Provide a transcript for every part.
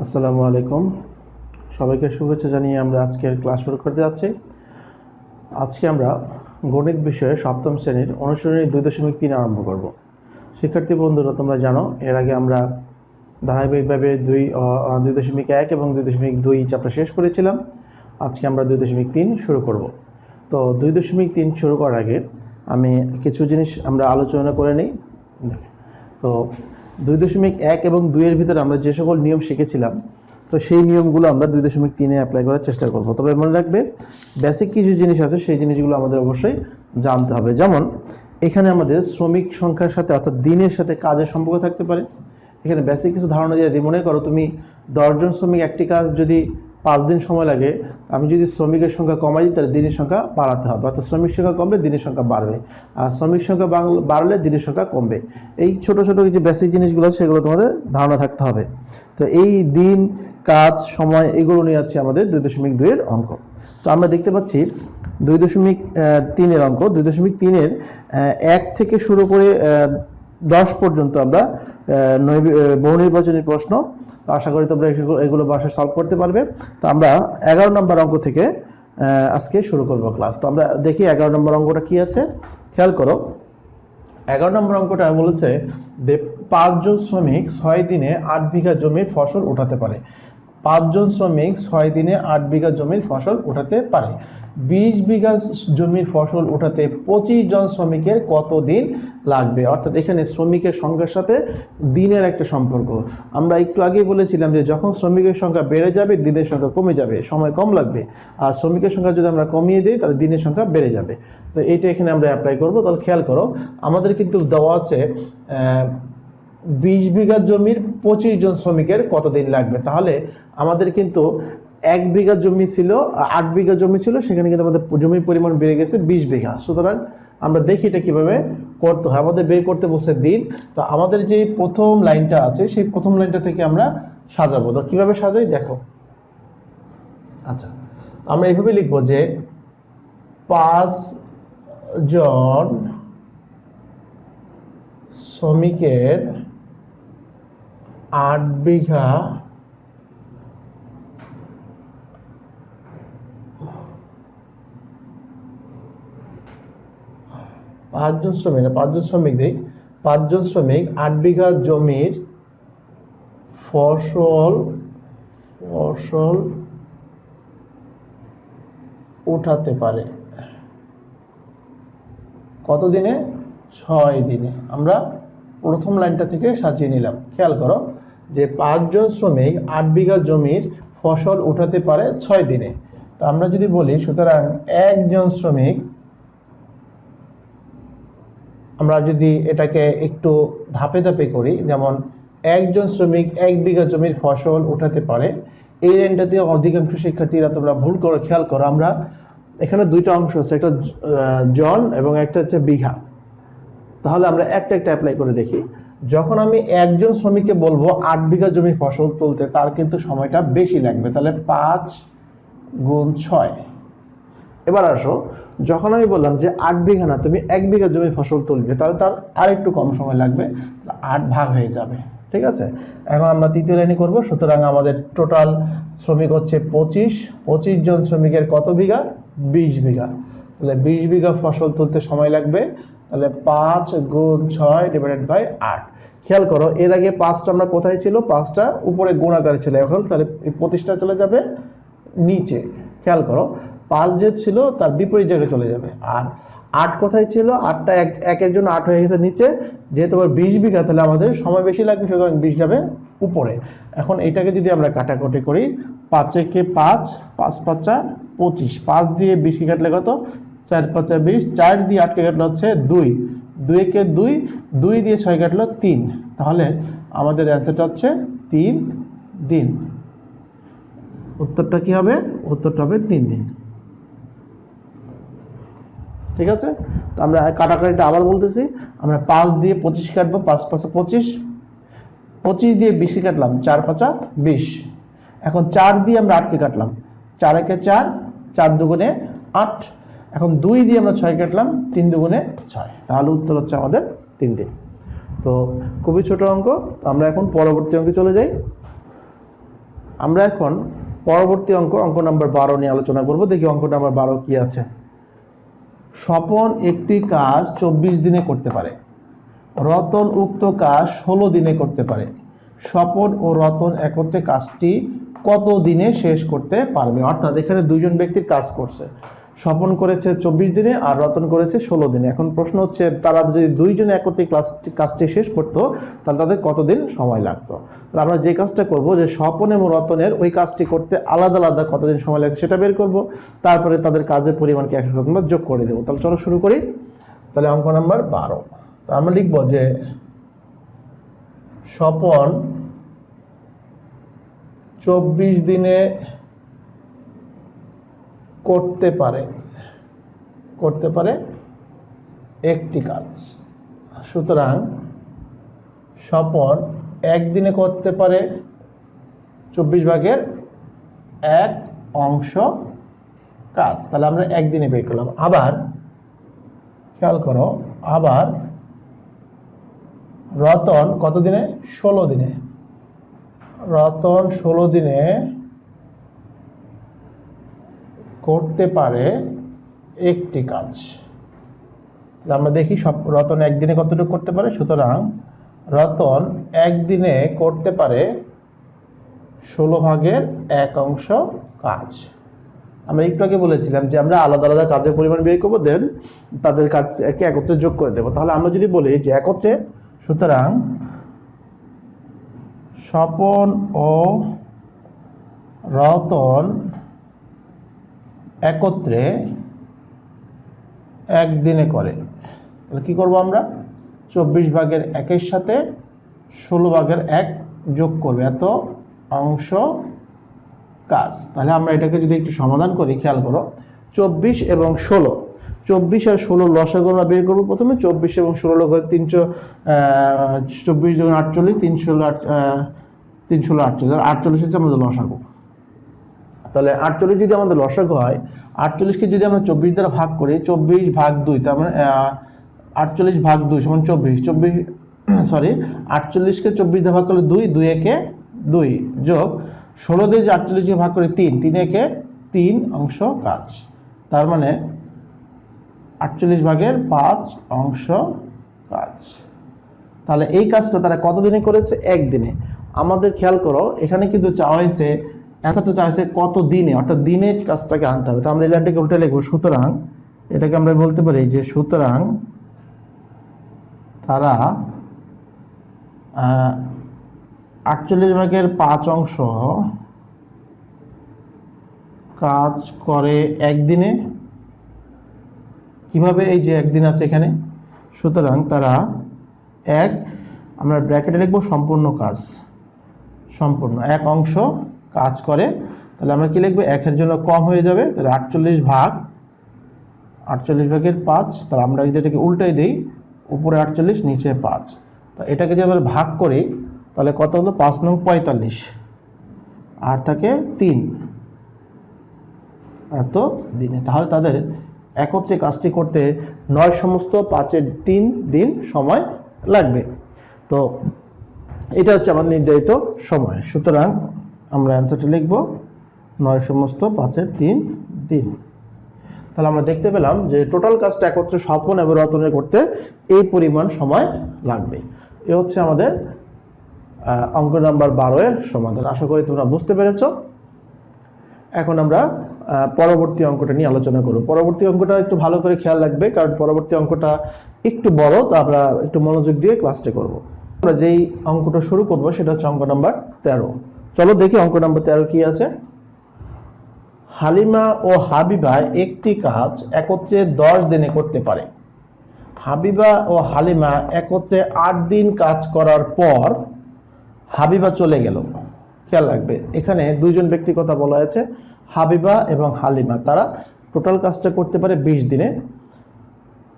আসসালামু আলাইকুম। সবাইকে শুভেচ্ছা জানিয়ে আমরা আজকের ক্লাস শুরু করতে যাচ্ছি। আজকে আমরা গণিত বিষয়ে সপ্তম শ্রেণীর অনুশীলনী 2.3 আরম্ভ করব। শিক্ষার্থী বন্ধুরা, তোমরা জানো এর আগে আমরা ধারাবাহিকভাবে 2.1 এবং 2.2 চ্যাপ্টার শেষ করেছিলাম। আজকে আমরা 2.3 শুরু করব। তো 2.3 শুরু করার আগে আমি কিছু জিনিস আমরা আলোচনা করে নিই। তো 2.1 এবং 2 এর ভিতরে আমরা যে সকল নিয়ম শিখেছিলাম, তো সেই নিয়মগুলো আমরা 2.3 অ্যাপ্লাই করার চেষ্টা করব। তবে মনে রাখবে, বেসিক কিছু জিনিস আছে, সেই জিনিসগুলো আমাদের অবশ্যই জানতে হবে। যেমন এখানে আমাদের শ্রমিক সংখ্যার সাথে অর্থাৎ দিনের সাথে কাজের সম্পর্ক থাকতে পারে। এখানে বেসিক কিছু ধারণা দিয়ে মনে করো তুমি 10 জন শ্রমিক একটি কাজ যদি 5 দিন সময় লাগে, আমি যদি শ্রমিকের সংখ্যা কমাই দিই তাহলে দিনের সংখ্যা বাড়াতে হবে, অর্থাৎ শ্রমিক সংখ্যা কমলে দিনের সংখ্যা বাড়বে, আর শ্রমিক সংখ্যা বাড়লে দিনের সংখ্যা কমবে। এই ছোট ছোট যে বেসিক জিনিসগুলো সেগুলো তোমাদের ধারণা থাকতে হবে। তো এই দিন, কাজ, সময় এগুলো নিয়ে আছে আমাদের 2.2 এর অঙ্ক। তো আমরা দেখতে পাচ্ছি 2.3 এর অঙ্ক। 2.3 এর 1 থেকে শুরু করে 10 পর্যন্ত আমরা বহু নির্বাচনী প্রশ্ন। আশা করি তোমরা এগুলো বাসায় সলভ করতে পারবে। তো আমরা 11 নম্বর অঙ্ক থেকে আজকে শুরু করব ক্লাস। তো আমরা দেখি 11 নম্বর অঙ্কটা কি আছে, খেয়াল করো। 11 নম্বর অঙ্কটা বলেছে যে 5 জন শ্রমিক 6 দিনে 8 বিঘা জমির ফসল উঠাতে পারে। 5 জন শ্রমিক 6 দিনে 8 বিঘা জমির ফসল উঠাতে পারে। 20 বিঘা জমির ফসল উঠাতে 25 জন শ্রমিকের কত দিন লাগবে? অর্থাৎ এখানে শ্রমিকের সংখ্যার সাথে দিনের একটা সম্পর্ক। আমরা একটু আগেই বলেছিলাম যে যখন শ্রমিকের সংখ্যা বেড়ে যাবে দিনের সংখ্যা কমে যাবে, সময় কম লাগবে। আর শ্রমিকের সংখ্যা যদি আমরা কমিয়ে দিই তাহলে দিনের সংখ্যা বেড়ে যাবে। তো এইটা এখানে আমরা অ্যাপ্লাই করব। তাহলে খেয়াল করো, আমাদের কিন্তু দেওয়া আছে 20 বিঘা জমির 25 জন শ্রমিকের কতদিন লাগবে। তাহলে আমাদের কিন্তু 1 বিঘা জমি ছিল, 8 বিঘা জমি ছিল, সেখানে কিন্তু আমাদের জমির পরিমাণ বেড়ে গেছে 20 বিঘা। সুতরাং আমরা দেখি এটা কিভাবে করতে হয়। আমাদের বের করতে বলছে দিন। তো আমাদের যে প্রথম লাইনটা আছে সেই প্রথম লাইনটা থেকে আমরা সাজাবো। তো কিভাবে সাজাই দেখো। আচ্ছা, আমরা এইভাবে লিখবো যে 5 জন শ্রমিকের 8 বিঘা পাঁচজন শ্রমিক 8 বিঘা জমির ফসল উঠাতে পারে কত দিনে? 6 দিনে। আমরা প্রথম লাইনটা থেকে সাজিয়ে নিলাম। খেয়াল করো যে 5 জন শ্রমিক 8 বিঘা জমির ফসল উঠাতে পারে 6 দিনে। তো আমরা যদি বলি, সুতরাং একজন শ্রমিক, আমরা যদি এটাকে একটু ধাপে ধাপে করি, যেমন একজন শ্রমিক 1 বিঘা জমির ফসল উঠাতে পারে, এই লাইনটাতে অধিকাংশ শিক্ষার্থীরা তোমরা ভুল করে। খেয়াল করো, আমরা এখানে দুইটা অংশ আছে, একটা জন এবং একটা হচ্ছে বিঘা। তাহলে আমরা একটা একটা অ্যাপ্লাই করে দেখি। যখন আমি একজন শ্রমিককে বলবো 8 বিঘা জমির ফসল তুলতে, তার কিন্তু সময়টা বেশি লাগবে। তাহলে 5 গুণ 6। এবার আসো, যখন আমি বললাম যে 8 বিঘা না, তুমি 1 বিঘা জমির ফসল তুলবে, তাহলে তার আরেকটু কম সময় লাগবে, 8 ভাগ হয়ে যাবে। ঠিক আছে, এখন আমরা তৃতীয় লাইনে করবো। সুতরাং আমাদের টোটাল শ্রমিক হচ্ছে 25 জন শ্রমিকের কত বিঘা? 20 বিঘা। তাহলে 20 বিঘা ফসল তুলতে সময় লাগবে। তাহলে 5 গুণ 6 ডিভাইডেড বাই 8। খেয়াল করো, এর আগে 5টা আমরা কোথায় ছিল? 5টা উপরে গুণ আকারে ছিল, এখন তাহলে 25টা চলে যাবে নিচে। খেয়াল করো, 5 যে ছিল তার বিপরীত জায়গায় চলে যাবে। আর 8 কোথায় ছিল? 8টা একের জন্য 8 হয়ে গেছে নিচে। যেহেতু 20 বিঘা, তাহলে আমাদের সময় বেশি লাগবে, সুতরাং 20 যাবে উপরে। এখন এটাকে যদি আমরা কাটাকুটি করি, 5 একে 5, 5 5 25, 5 দিয়ে 20 কে কাটলে কত? 4 5 20, 4 দিয়ে 8 কে কাটলে হচ্ছে 2, 2 একে 2, 2 দিয়ে 6 কাটলো 3। তাহলে আমাদের অ্যান্সারটা হচ্ছে 3 দিন। উত্তরটা কি হবে? উত্তরটা হবে 3 দিন। ঠিক আছে, তো আমরা কাটাকাটিটা আবার বলতেছি। আমরা 5 দিয়ে 25 কাটবো, 5 5 25, 25 দিয়ে 20 কাটলাম, 4 5 20। এখন 4 দিয়ে আমরা 8 কে কাটলাম, 4 একে 4, 4 দুগুণে 8। এখন 2 দিয়ে আমরা 6 কাটলাম, 3 দুগুণে 6। তাহলে উত্তর হচ্ছে আমাদের 3 দিন। তো খুবই ছোট অঙ্ক। আমরা এখন পরবর্তী অঙ্কে চলে যাই। আমরা এখন পরবর্তী অঙ্ক নাম্বার 12 নিয়ে আলোচনা করব। দেখি অঙ্ক নাম্বার 12 কি আছে। স্বপন একটি কাজ 24 দিনে করতে পারে, রতন উক্ত কাজ 16 দিনে করতে পারে। স্বপন ও রতন একত্রে কাজটি কত দিনে শেষ করতে পারবে? অর্থাৎ এখানে দুইজন ব্যক্তির কাজ করছে, স্বপন করেছে 24 দিনে আর রতন করেছে 16 দিনে। এখন প্রশ্ন হচ্ছে তারা যদি দুইজনে একত্রে কাজটি শেষ করতো তাহলে তাদের কতদিন সময় লাগতো। তাহলে আমরা যে কাজটা করব যে স্বপন এবং রতনের ওই কাজটি করতে আলাদা আলাদা কতদিন সময় লাগে সেটা বের করব, তারপরে তাদের কাজের পরিমাণকে 100% যোগ করে দেবো। তাহলে চলো শুরু করি। তাহলে অঙ্ক নাম্বার 12 আমরা লিখব যে স্বপন 24 দিনে করতে পারে একটি কাজ। সুতরাং স্বপন একদিনে করতে পারে 24 ভাগের 1 অংশ কাজ। তাহলে আমরা একদিনে বের করলাম। আবার খেয়াল করো, আবার রতন কত দিনে? 16 দিনে। রতন 16 দিনে করতে পারে একটি কাজ। আমরা দেখি সব রতন একদিনে কতটুকু করতে পারে। সুতরাং রতন একদিনে করতে পারে 16 ভাগের 1 অংশ কাজ। আমরা একটু আগে বলেছিলাম যে আমরা আলাদা আলাদা কাজের পরিমাণ বের করবো, দেন তাদের কাজকে একত্রে যোগ করে দেবো। তাহলে আমরা যদি বলি যে একত্রে, সুতরাং স্বপন ও রতন একত্রে একদিনে করে, তাহলে কি করব আমরা? 24 ভাগের 1-এর সাথে 16 ভাগের 1 যোগ করবে, এত অংশ কাজ। তাহলে আমরা এটাকে যদি একটু সমাধান করি, খেয়াল করো 24 এবং 16, 24 আর 16 লসাগু আমরা বের করবো। প্রথমে 24 এবং 16 লসাগু 324 × 48, 316 48 হচ্ছে আমাদের লসাগু। তাহলে 48 যদি আমাদের লসাগু হয়, 48কে যদি আমরা 24 দ্বারা ভাগ করি, 24 ভাগ 2, তার মানে 48 ভাগ 2 সমান 24। 48কে 24 দ্বারা ভাগ করলে 2, 2 একে 2 যোগ 16 দিয়ে 48কে ভাগ করে 3, 3 একে 3 অংশ কাজ। তার মানে 48 ভাগের 5 অংশ কাজ। তাহলে এই কাজটা তারা কত দিনে করেছে? একদিনে। আমাদের খেয়াল করো এখানে কিন্তু চাওয়া হয়েছে, অ্যান্সারটা চাওয়া হয়েছে কত দিনে, অর্থাৎ দিনের কাজটাকে আনতে হবে। তো আমরা এই লাইনটাকে উল্টে লিখবো। সুতরাং এটাকে আমরা বলতে পারি যে সুতরাং তারা 48 ভাগের 5 অংশ কাজ করে একদিনে। কিভাবে? এই যে একদিন আছে এখানে, সুতরাং তারা আমরা ব্র্যাকেটে লিখবো সম্পূর্ণ কাজ, সম্পূর্ণ 1 অংশ কাজ করে। তাহলে আমরা কি লিখবো? 1 এর জন্য কম হয়ে যাবে, তাহলে 48 ভাগের 5। তাহলে আমরা যদি এটাকে উল্টাই দিই, উপরে 48 নিচে 5, তো এটাকে যদি আমরা ভাগ করি তাহলে কত হলো? 5 নং 45 আর থাকে 3 এত দিনে। তাহলে তাদের একত্রে কাজটি করতে 9 সমস্ত 5-এর 3 দিন সময় লাগবে। তো এটা হচ্ছে আমার নির্ধারিত সময়। সুতরাং আমরা অ্যান্সারটা লিখব 9 সমস্ত 5-এর 3 দিন। তাহলে আমরা দেখতে পেলাম যে টোটাল কাজটা একত্রে স্বপন এবং রতনের করতে এই পরিমাণ সময় লাগবে। এ হচ্ছে আমাদের অঙ্ক নাম্বার 12 এর সমাধান। আশা করি তোমরা বুঝতে পেরেছো। এখন আমরা পরবর্তী অঙ্কটা নিয়ে আলোচনা করব। পরবর্তী অঙ্কটা একটু ভালো করে খেয়াল রাখবে, কারণ পরবর্তী অঙ্কটা একটু বড়, তো আমরা একটু মনোযোগ দিয়ে ক্লাসটা করব। আমরা যেই অঙ্কটা শুরু করব সেটা হচ্ছে অঙ্ক নাম্বার 13। চলো দেখি অঙ্ক নাম্বার 13 কি আছে। হালিমা ও হাবিবা একটি কাজ একত্রে 10 দিনে করতে পারে। হাবিবা ও হালিমা একত্রে 8 দিন কাজ করার পর হাবিবা চলে গেল। খেয়াল রাখবে এখানে দুইজন ব্যক্তির কথা বলা হয়েছে, হাবিবা এবং হালিমা। তারা টোটাল কাজটা করতে পারে 20 দিনে।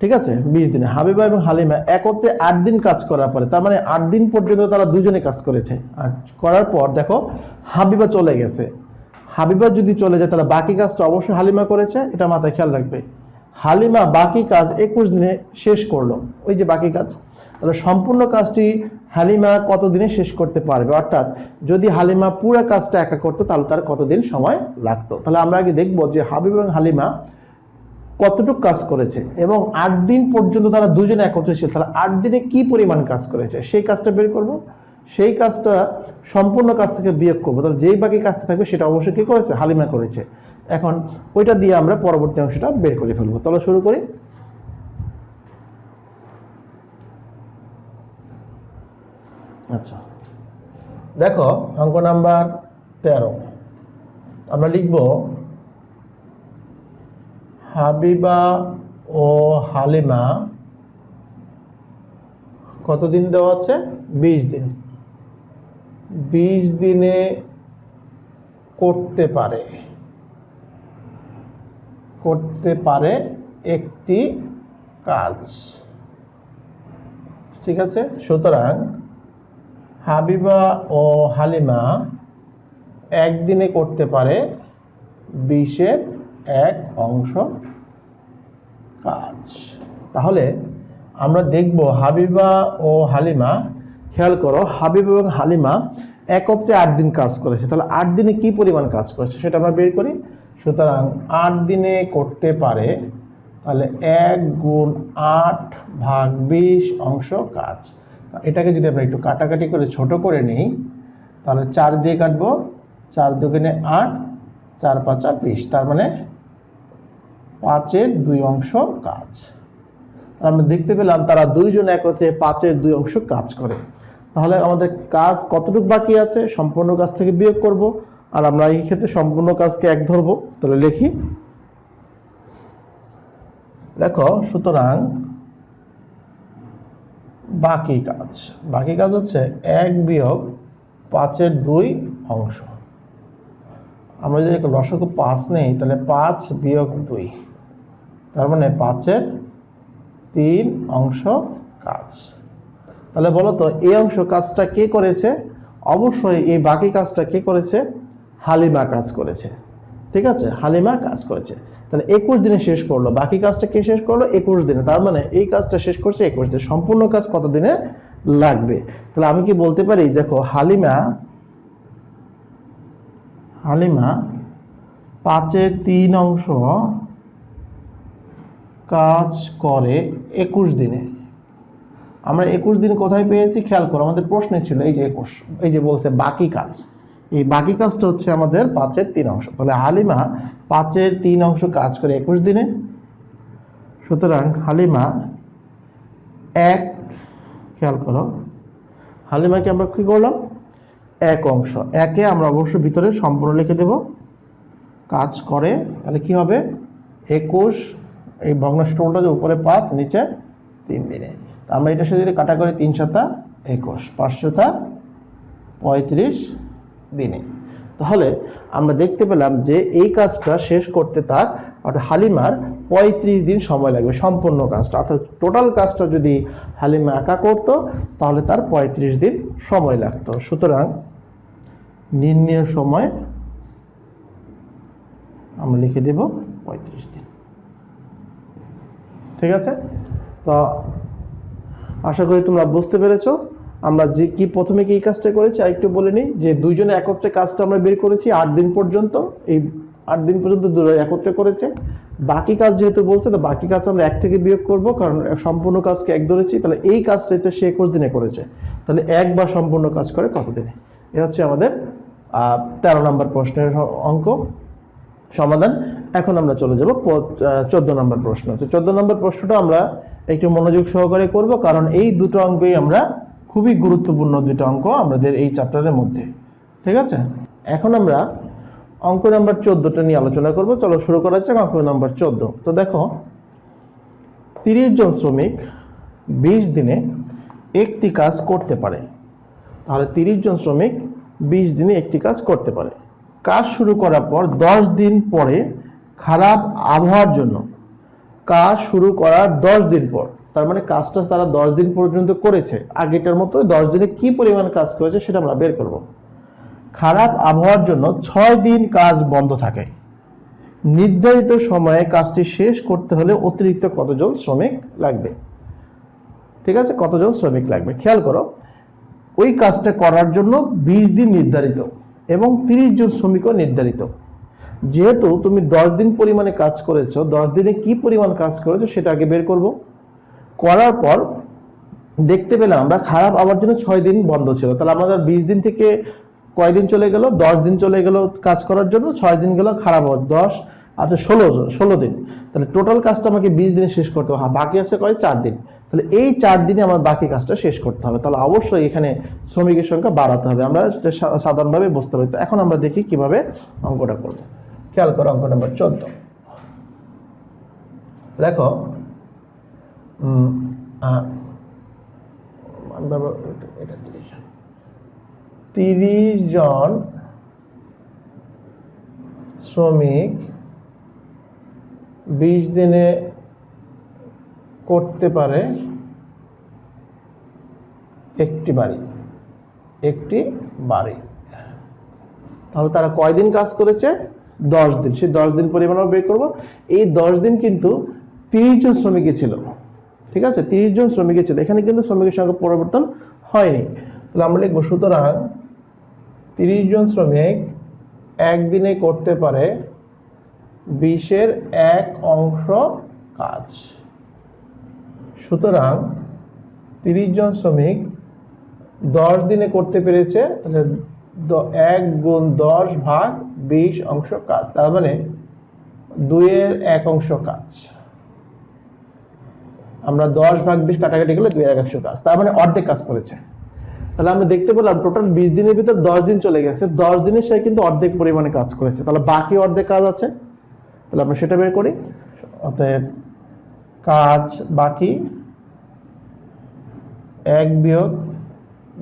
ঠিক আছে, 20 দিনে। হাবিবা এবং হালিমা একত্রে 8 দিন কাজ করার পরে, তার মানে 8 দিন পর্যন্ত তারা দুজনে কাজ করেছে। আর করার পর দেখো হাবিবা চলে গেছে। হাবিবা যদি চলে যায় তাহলে বাকি কাজটা অবশ্যই হালিমা করেছে, এটা মাথায় খেয়াল রাখবে। হালিমা বাকি কাজ 21 দিনে শেষ করলো, ওই যে বাকি কাজ। তাহলে সম্পূর্ণ কাজটি হালিমা কতদিনে শেষ করতে পারবে, অর্থাৎ যদি হালিমা পুরো কাজটা একা করতো তাহলে তার কতদিন সময় লাগতো। তাহলে আমরা আগে দেখবো যে হাবিব এবং হালিমা কতটুকু কাজ করেছে এবং 8 দিন পর্যন্ত তারা দুজনে একত্রে ছিল, তাহলে 8 দিনে কি পরিমাণ কাজ করেছে সেই কাজটা বের করব। সেই কাজটা সম্পূর্ণ কাজ থেকে বিয়োগ করবো, তাহলে যেই বাকি কাজটা থাকবে সেটা অবশ্যই কি করেছে, হালিমা করেছে। এখন ওইটা দিয়ে আমরা পরবর্তী অংশটা বের করে ফেলবো। তাহলে শুরু করি। আচ্ছা, দেখো অঙ্ক নাম্বার 13 আমরা লিখব হাবিবা ও হালিমা কতদিন দেওয়া আছে, 20 দিন। 20 দিনে করতে পারে একটি কাজ, ঠিক আছে। সুতরাং হাবিবা ও হালিমা একদিনে করতে পারে 20-এর 1 অংশ কাজ। তাহলে আমরা দেখব হাবিবা ও হালিমা, খেয়াল করো হাবিব এবং হালিমা একত্রে 8 দিন কাজ করেছে, তাহলে 8 দিনে কি পরিমাণ কাজ করেছে সেটা আমরা বের করি। সুতরাং 8 দিনে করতে পারে, তাহলে 1 গুণ 8 ভাগ 20 অংশ কাজ। এটাকে যদি আমরা একটু কাটাকাটি করে ছোট করে নিই, তাহলে 4 দিয়ে কাটবো, 4 দুগুণে 8, 4 5 20, তার মানে 5-এর 2 অংশ কাজ। আমরা দেখতে পেলাম তারা দুইজন একত্রে 5-এর 2 অংশ কাজ করে। তাহলে আমাদের কাজ কতটুকু বাকি আছে, সম্পূর্ণ কাজ থেকে বিয়োগ করব, আর আমরা এই ক্ষেত্রে সম্পূর্ণ কাজকে 1 ধরবো। তাহলে লিখি, দেখো সুতরাং বাকি কাজ হচ্ছে 1 বিয়োগ 5-এর 2 অংশ। আমরা যদি লসাগু 5 নেই, তাহলে 5 বিয়োগ 2, তার মানে 5-এর 3 অংশ কাজ। তাহলে বলো তো এই অংশ কাজটা কে করেছে, অবশ্যই এই বাকি কাজটা কে করেছে, হালিমা কাজ করেছে, ঠিক আছে, হালিমা কাজ করেছে। তাহলে 21 দিনে শেষ করলো, বাকি কাজটা কে শেষ করলো, 21 দিনে, তার মানে এই কাজটা শেষ করছে 21 দিনে। সম্পূর্ণ কাজ কত দিনে লাগবে, তাহলে আমি কি বলতে পারি, দেখো হালিমা 5-এর 3 অংশ কাজ করে 21 দিনে। আমরা 21 দিন কোথায় পেয়েছি, খেয়াল করো আমাদের প্রশ্নে ছিল এই যে 21, এই যে বলছে বাকি কাজ, এই বাকি কাজটা হচ্ছে আমাদের 5-এর 3 অংশ। তাহলে হালিমা 5-এর 3 অংশ কাজ করে 21 দিনে। সুতরাং হালিমা 1, খেয়াল করো হালিমাকে আমরা কি করলাম, 1 অংশ, 1-এ আমরা অবশ্যই ভিতরে সম্পূর্ণ লিখে দেব, কাজ করে, তাহলে কি হবে 21, এই ভগ্নাংশটা যে উপরে 5 নিচে 3 দিনে। আমরা এটার সাথে যদি কাটা করে 3 7 21, 5 7 35 দিনে। তাহলে আমরা দেখতে পেলাম যে এই কাজটা শেষ করতে তার অর্থাৎ হালিমার 35 দিন সময় লাগবে সম্পূর্ণ কাজটা, অর্থাৎ টোটাল কাজটা যদি হালিমা একা করতো তাহলে তার 35 দিন সময় লাগতো। সুতরাং নির্ণয় সময় আমরা লিখে দেব 35 দিন, ঠিক আছে। তো আশা করি তোমরা বুঝতে পেরেছো আমরা যে কি প্রথমে কি কাজটা করেছি আরেকটু বলে নিই, যে দুইজনে একত্রে কাজটা আমরা বের করেছি 8 দিন পর্যন্ত, এই 8 দিন পর্যন্ত দুজন একত্রে করেছে। বাকি কাজ যেহেতু বলছে, তো বাকি কাজ আমরা 1 থেকে বিয়োগ করব, কারণ সম্পূর্ণ কাজকে 1 ধরেছি, তাহলে এই কাজটা সে 21 দিনে করেছে, তাহলে 1 বার সম্পূর্ণ কাজ করে কত দিনে। এ হচ্ছে আমাদের 13 নম্বর প্রশ্নের অঙ্ক সমাধান। এখন আমরা চলে যাব 14 নম্বর প্রশ্ন। তো 14 নম্বর প্রশ্নটা আমরা একটু মনোযোগ সহকারে করব, কারণ এই দুটো অঙ্কই আমরা খুবই গুরুত্বপূর্ণ দুটো অঙ্ক আমাদের এই চ্যাপ্টারের মধ্যে, ঠিক আছে। এখন আমরা অঙ্ক নাম্বার 14টা নিয়ে আলোচনা করব। চলো শুরু করা যাক অঙ্ক নাম্বার 14। তো দেখো 30 জন শ্রমিক 20 দিনে একটি কাজ করতে পারে, তাহলে 30 জন শ্রমিক 20 দিনে একটি কাজ করতে পারে। কাজ শুরু করার পর 10 দিন পরে খারাপ আবহাওয়ার জন্য, কাজ শুরু করার 10 দিন পর, তার মানে কাজটা তারা 10 দিন পর্যন্ত করেছে, আগেটার মতো 10 দিনে কি পরিমাণ কাজ করেছে সেটা আমরা বের করব। খারাপ আবহাওয়ার জন্য 6 দিন কাজ বন্ধ থাকে। নির্ধারিত সময়ে কাজটি শেষ করতে হলে অতিরিক্ত কতজন শ্রমিক লাগবে। ঠিক আছে, কতজন শ্রমিক লাগবে। খেয়াল করো, ওই কাজটা করার জন্য 20 দিন নির্ধারিত এবং 30 জন শ্রমিকও নির্ধারিত। যেহেতু তুমি 10 দিন পরিমাণে কাজ করেছো, 10 দিনে কি পরিমাণ কাজ করেছো সেটা আগে বের করব। করার পর দেখতে পেলাম আমরা খারাপ আবার জন্য 6 দিন বন্ধ ছিল, তাহলে আমাদের 20 দিন থেকে কয়দিন চলে গেল, 10 দিন চলে গেল কাজ করার জন্য, 6 দিন গেল খারাপ হওয়ার, 10 আচ্ছা 16 দিন। তাহলে টোটাল কাজটা আমাকে 20 দিনে শেষ করতে হবে, বাকি আছে কয় 4 দিন। তাহলে এই 4 দিনে আমার বাকি কাজটা শেষ করতে হবে, তাহলে অবশ্যই এখানে শ্রমিকের সংখ্যা বাড়াতে হবে। আমরা সাধারণভাবে বুঝতে পারি। এখন আমরা দেখি কিভাবে অঙ্কটা করব। খেয়াল করো অঙ্ক নাম্বার 14। দেখো 30 জন শ্রমিক 20 দিনে করতে পারে একটি বাড়ি। তাহলে তারা কয়দিন কাজ করেছে, 10 দিন। সেই 10 দিন পরিমাণ বের করব। এই 10 দিন কিন্তু 30 জন শ্রমিক ছিল, ঠিক আছে, 30 জন শ্রমিক ছিল, এখানে কিন্তু শ্রমিকের সংখ্যা পরিবর্তন হয়নি। তাহলে আমরা লিখবো সুতরাং 30 জন শ্রমিক একদিনে করতে পারে 20-এর 1 অংশ কাজ। সুতরাং 30 জন শ্রমিক 10 দিনে করতে পেরেছে, তাহলে 1 গুণ 10 ভাগ 20 অংশ কাজ, তার মানে 2-এর 1 অংশ কাজ। আমরা 10 ভাগ 20 কাটাকাটি করলে 2-এর 1 অংশ কাজ, তার মানে অর্ধেক কাজ করেছে। তাহলে আমরা দেখতে পেলাম টোটাল 20 দিনের ভিতর 10 দিন চলে গেছে, 10 দিনে সে কিন্তু অর্ধেক পরিমাণে কাজ করেছে, তাহলে বাকি অর্ধেক কাজ আছে, তাহলে আমরা সেটা বের করি। অতএব কাজ বাকি 1 বিয়োগ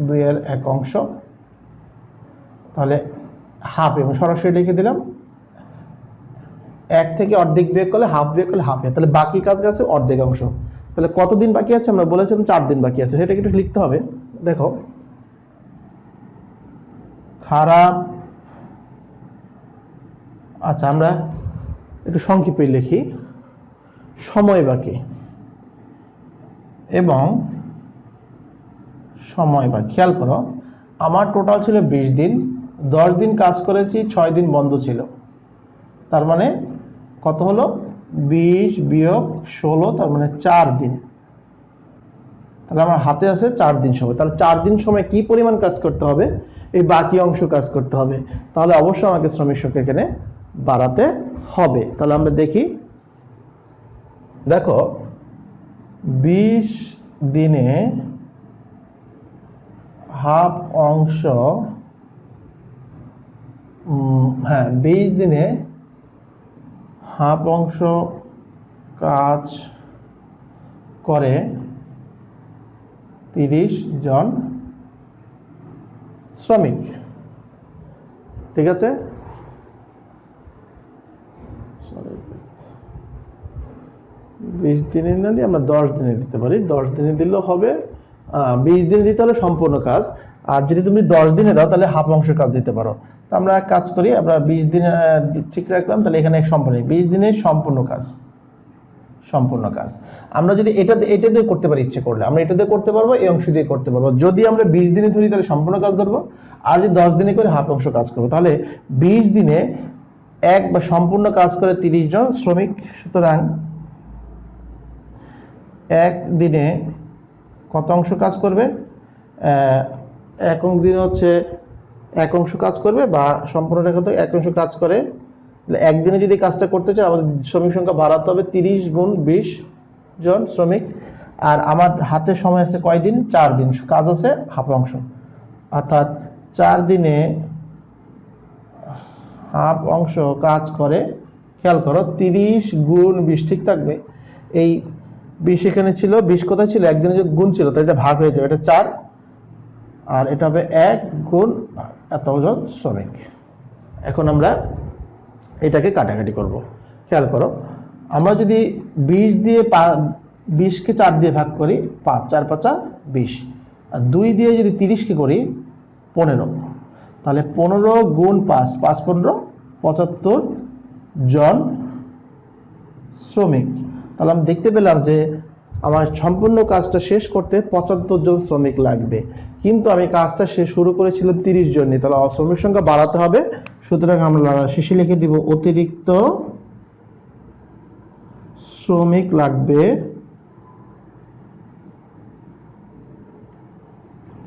2-এর 1 অংশ, তাহলে হাফ, এবং সরাসরি লিখে দিলাম 1 থেকে অর্ধেক বিয়োগ করলে হাফ, বিয়োগ করলে হাফ, তাহলে বাকি কাজ আছে অর্ধেক অংশ। তাহলে কতদিন বাকি আছে, আমরা বলেছিলাম 4 দিন বাকি আছে, সেটা একটু লিখতে হবে। দেখো খারাপ, আচ্ছা আমরা একটু সংক্ষেপে লিখি, সময় বাকি এবং সময় বাকি। খেয়াল করো আমার টোটাল ছিল 20 দিন, 10 দিন কাজ করেছি, 6 দিন বন্ধ ছিল, তার মানে কত হলো 20 বিয়োগ 16, তার মানে 4 দিন। তাহলে আমার হাতে আছে 4 দিন সময়, তাহলে 4 দিন সময় কি পরিমাণ কাজ করতে হবে, এই বাকি অংশ কাজ করতে হবে, তাহলে অবশ্যই আমাকে শ্রমিক সংখ্যা এখানে বাড়াতে হবে। তাহলে আমরা দেখি, দেখো 20 দিনে হাফ অংশ, 20 দিনে হাফ অংশ কাজ করে 30 জন শ্রমিক, ঠিক আছে। 20 দিনে না দিয়ে আমরা 10 দিনে দিতে পারি, 10 দিনে দিলেও হবে। 20 দিনে দিতে হলে সম্পূর্ণ কাজ, আর যদি তুমি 10 দিনে দাও তাহলে হাফ অংশ কাজ দিতে পারো। তো আমরা এক কাজ করি, আমরা 20 দিনে ঠিক রাখলাম, তাহলে এখানে সম্পূর্ণ 20 দিনে সম্পূর্ণ কাজ। আমরা যদি এটা দিয়ে করতে পারি, ইচ্ছে করলে আমরা এটা দিয়ে করতে পারবো, এই অংশ দিয়ে করতে পারবো। যদি আমরা 20 দিনে ধরি তাহলে সম্পূর্ণ কাজ ধরবো, আর যদি 10 দিনে করে হাফ অংশ কাজ করবো। তাহলে 20 দিনে এক বা সম্পূর্ণ কাজ করে 30 জন শ্রমিক, সুতরাং এক দিনে কত অংশ কাজ করবে, এক দিন হচ্ছে 1 অংশ কাজ করবে, বা সম্পূর্ণ টাকা থেকে 1 অংশ কাজ করে। একদিনে যদি কাজটা করতে চাই আমাদের শ্রমিক সংখ্যা বাড়াতে হবে 30 গুণ 20 জন শ্রমিক, আর আমার হাতে সময় আছে কয়দিন, 4 দিন, কাজ আছে হাফ অংশ, অর্থাৎ 4 দিনে হাফ অংশ কাজ করে। খেয়াল করো 30 গুণ 20 ঠিক থাকবে, এই 20 এখানে ছিল, 20 কোথায় ছিল, একদিনে যে গুণ ছিল, তো এটা ভাগ হয়ে যাবে, এটা 4, আর এটা হবে 1 গুণ এতজন শ্রমিক। এখন আমরা এটাকে কাটাকাটি করব। খেয়াল করো আমরা যদি 20 দিয়ে 20কে 4 দিয়ে ভাগ করি, 5 4 5 20, আর 2 দিয়ে যদি 30কে করি 15, তাহলে 15 গুণ 5, 5 15 75 জন শ্রমিক। তাহলে আমি দেখতে পেলাম যে আমার সম্পূর্ণ কাজটা শেষ করতে 75 জন শ্রমিক লাগবে, কিন্তু আমি কাজটা শুরু করেছিলাম 30 জন নিয়ে, তাহলে শ্রমিক সংখ্যা বাড়াতে হবে। সুতরাং আমরা শেষে লিখে দিব অতিরিক্ত শ্রমিক লাগবে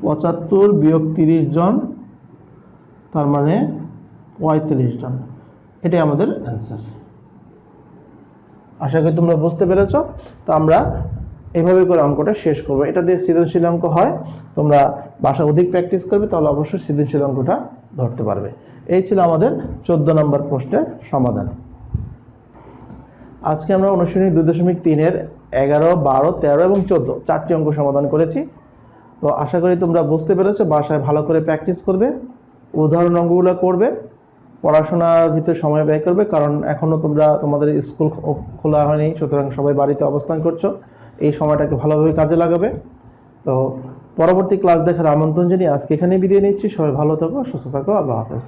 75 বিয়োগ 30 জন, তার মানে 35 জন। এটাই আমাদের অ্যান্সার। আশা করি তোমরা বুঝতে পেরেছো। তো আমরা এভাবে করে অঙ্কটা শেষ করবো। এটা দিয়ে সৃজনশীল অঙ্ক হয়, তোমরা বাসায় অধিক প্র্যাকটিস করবে, তাহলে অবশ্যই সৃজনশীল অঙ্কটা ধরতে পারবে। এই ছিল আমাদের 14 নম্বর প্রশ্নের সমাধান। আজকে আমরা অনুশীলনী 2.3 এর 11, 12, 13 এবং 14 চারটি অঙ্ক সমাধান করেছি। তো আশা করি তোমরা বুঝতে পেরেছো। বাসায় ভালো করে প্র্যাকটিস করবে, উদাহরণ অঙ্কগুলো করবে, পড়াশোনার ভিতরে সময় ব্যয় করবে, কারণ এখনো তোমাদের স্কুল খোলা হয়নি, সুতরাং সবাই বাড়িতে অবস্থান করছো। এই সময়টাকে ভালোভাবে কাজে লাগাবে। তো পরবর্তী ক্লাস দেখার আমন্ত্রণ জানিয়ে আজকে এখানেই বিদায় নিচ্ছি। সবাই ভালো থাকো, সুস্থ থাকো, আল্লাহ হাফেজ।